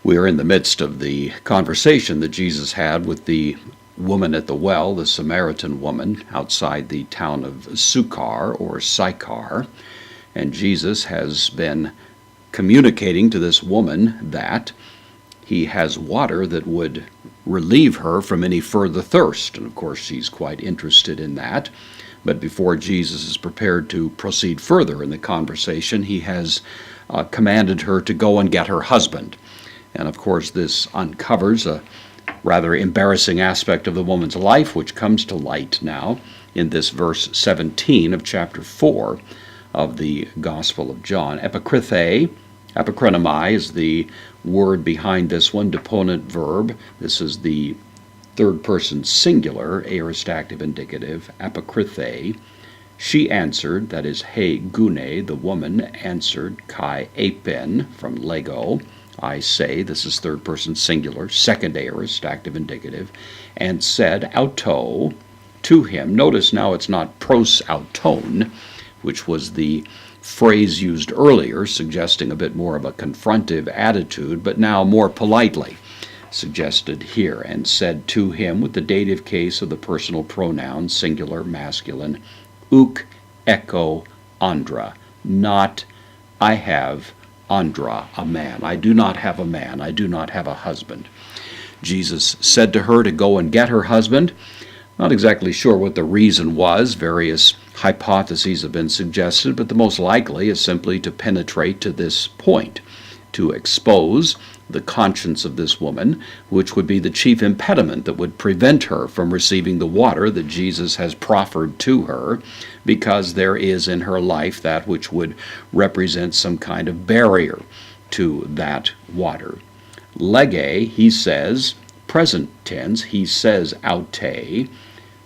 We are in the midst of the conversation that Jesus had with the woman at the well, the Samaritan woman, outside the town of Sychar or Sychar. And Jesus has been communicating to this woman that he has water that would relieve her from any further thirst. And of course, she's quite interested in that. But before Jesus is prepared to proceed further in the conversation, he has commanded her to go and get her husband. And of course, this uncovers a rather embarrassing aspect of the woman's life, which comes to light now in this verse 17 of chapter 4 of the Gospel of John. Epikrinomai is the word behind this one, deponent verb. This is the third person singular, aorist active indicative, epikrithe. She answered, that is, he gune, the woman answered, kai apen, from Lego. I say, this is third person singular, second aorist, active indicative, and said, auto, to him. Notice now it's not pros auton, which was the phrase used earlier, suggesting a bit more of a confrontive attitude, but now more politely suggested here, and said to him with the dative case of the personal pronoun, singular, masculine, uk, echo, andra, not I have andra, a man. I do not have a man. I do not have a husband. Jesus said to her to go and get her husband. Not exactly sure what the reason was. Various hypotheses have been suggested, but the most likely is simply to penetrate to this point, to expose the conscience of this woman, which would be the chief impediment that would prevent her from receiving the water that Jesus has proffered to her, because there is in her life that which would represent some kind of barrier to that water. Lege, he says, present tense, he says aute,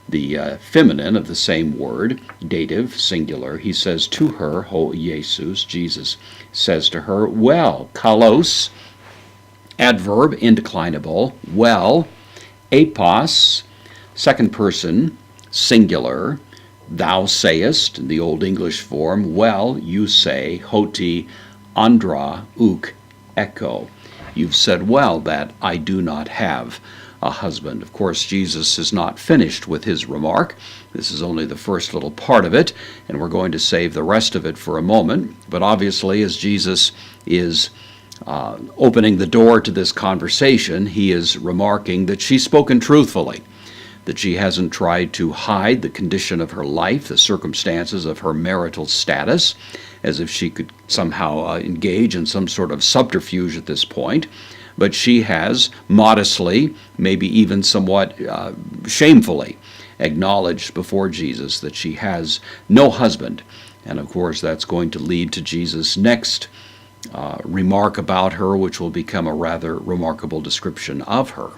the feminine of the same word, dative, singular. He says to her, ho Jesus, Jesus says to her, well, kalos, adverb, indeclinable, well, apos, second person, singular, thou sayest, in the Old English form, well, you say, hoti, andra, uk, echo. You've said well that I do not have a husband. Of course, Jesus is not finished with his remark. This is only the first little part of it, and we're going to save the rest of it for a moment. But obviously, as Jesus is opening the door to this conversation, he is remarking that she's spoken truthfully, that she hasn't tried to hide the condition of her life, the circumstances of her marital status, as if she could somehow engage in some sort of subterfuge at this point, but she has modestly, maybe even somewhat shamefully, acknowledged before Jesus that she has no husband. And of course, that's going to lead to Jesus' next remark about her, which will become a rather remarkable description of her.